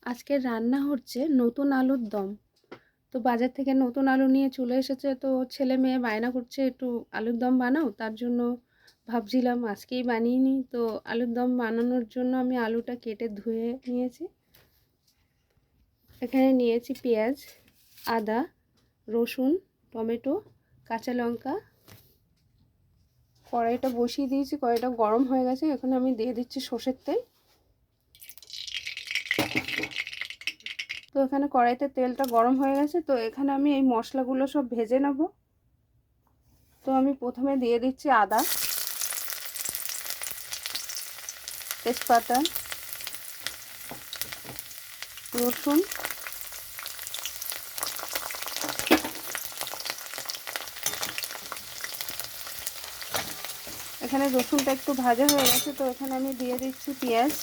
আজকের রান্না হচ্ছে নতুন আলুর দম। তো বাজার থেকে নতুন আলু নিয়ে চলে এসেছে, তো ছেলে মেয়ে বায়না করছে একটু আলুর দম বানাও। তার জন্য ভাবছিলাম আজকেই বানিয়ে নিই। তো আলুর দম বানানোর জন্য আমি আলুটা কেটে ধুয়ে নিয়েছি। এখানে নিয়েছি পেঁয়াজ, আদা, রসুন, টমেটো, কাঁচা লঙ্কা। কড়াইটা বসিয়ে দিয়েছি, কড়াইটা গরম হয়ে গেছে। এখানে আমি দিয়ে দিচ্ছি সর্ষের তেল। তো এখানে কড়াইতে তেলটা গরম হয়ে গেছে, তো এখানে আমি এই মশলাগুলো সব ভেজে নেব। তো আমি প্রথমে দিয়ে দিচ্ছি আদা, তেজপাতা, রসুন, এখানে রসুনটা একটু ভাজা হয়ে গেছে, তো এখানে আমি দিয়ে দিচ্ছি পেঁয়াজ।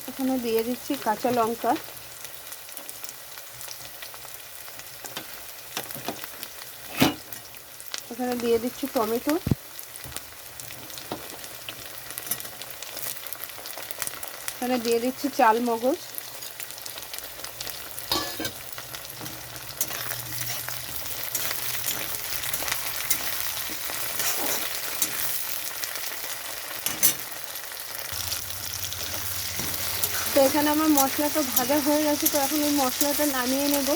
এখানে দিয়ে দিচ্ছি কাঁচা লঙ্কা। এখানে দিয়ে দিচ্ছি টমেটো। এখানে দিয়ে দিচ্ছি চাল মগজ। তো এখানে আমার মশলাটা ভাজা হয়ে গেছে, তো এখন এই মশলাটা নামিয়ে নেব।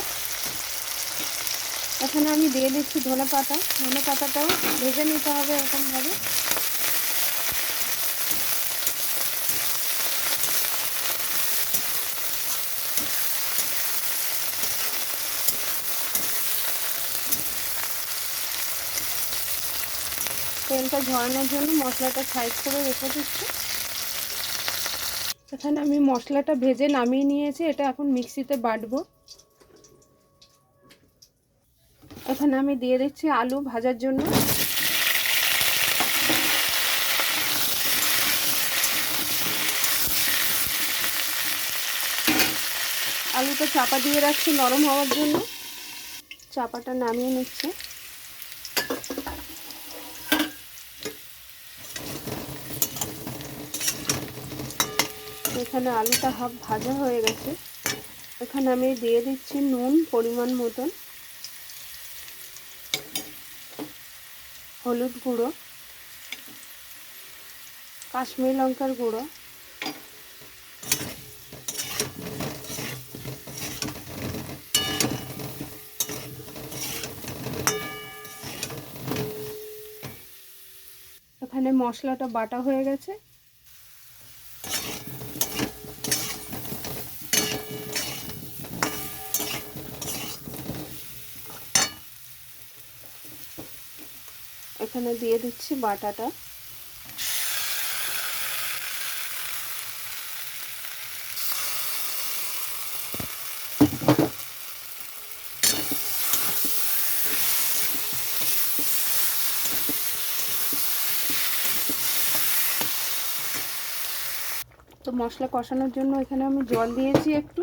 এখানে আমি দিয়ে দিচ্ছি ধনে পাতা। ধনে পাতাটাও ভেজে নিতে হবে এরকমভাবে। তেলটা ঝরানোর জন্য মশলাটা সাইড করে রেখে দিচ্ছি। এখানে আমি মশলাটা ভেজে নামিয়ে নিয়েছি, এটা এখন মিক্সিতে বাটবো। এখানে আমি দিয়ে দিচ্ছি আলু ভাজার জন্য। আলুটা চাপা দিয়ে রাখছি নরম হওয়ার জন্য। চাপাটা নামিয়ে নিচ্ছে। এখানে আলুটা হাফ ভাজা হয়ে গেছে। এখানে আমি দিয়ে দিচ্ছি নুন পরিমাণ মতন, হলুদ গুঁড়ো, কাশ্মীরি লঙ্কার গুঁড়ো, এখানে মশলাটা বাটা হয়ে গেছে। এখানে দিয়ে দিচ্ছি বাটাটা। তো মশলা কষানোর জন্য এখানে আমি জল দিয়েছি একটু।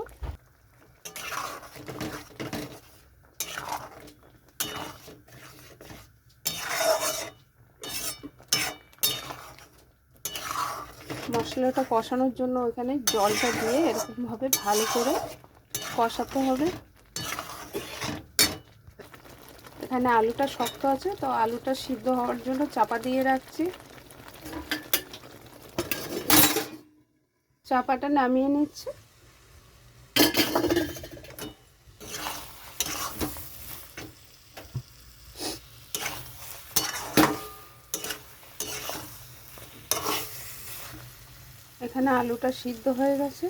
মশলাটা কষানোর জন্য এখানে জলটা দিয়ে এরকমভাবে ভালো করে কষাতে হবে। এখানে আলুটা শক্ত আছে, তো আলুটা সিদ্ধ হওয়ার জন্য চাপা দিয়ে রাখছি। চাপাটা নামিয়ে নিচ্ছি। এখানে আলুটা সিদ্ধ হয়ে গেছে।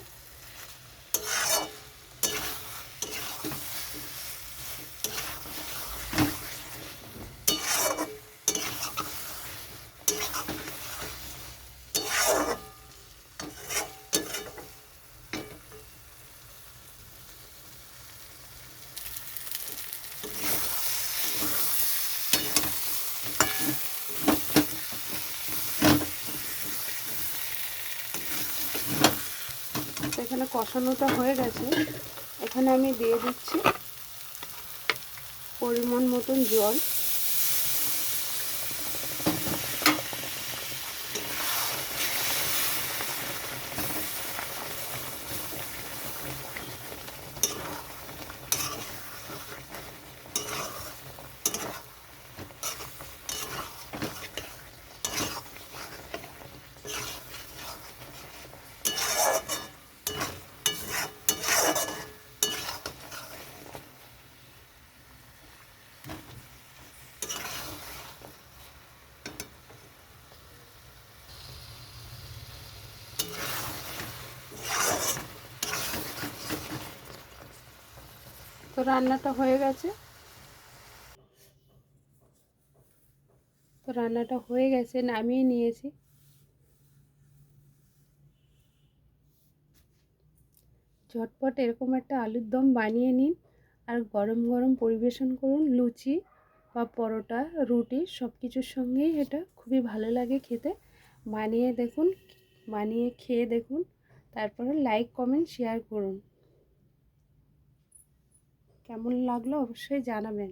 এখানে কষানোটা হয়ে গেছে। এখানে আমি দিয়ে দিচ্ছি পরিমাণ মতন জল। তো রান্নাটা হয়ে গেছে। নামিয়ে নিয়েছি। ঝটপট এরকম একটা আলুর দম বানিয়ে নিন আর গরম গরম পরিবেশন করুন। লুচি বা পরোটা, রুটি সব কিছুর সঙ্গেই এটা খুবই ভালো লাগে খেতে। বানিয়ে খেয়ে দেখুন, তারপরে লাইক কমেন্ট শেয়ার করুন। কেমন লাগলো অবশ্যই জানাবেন।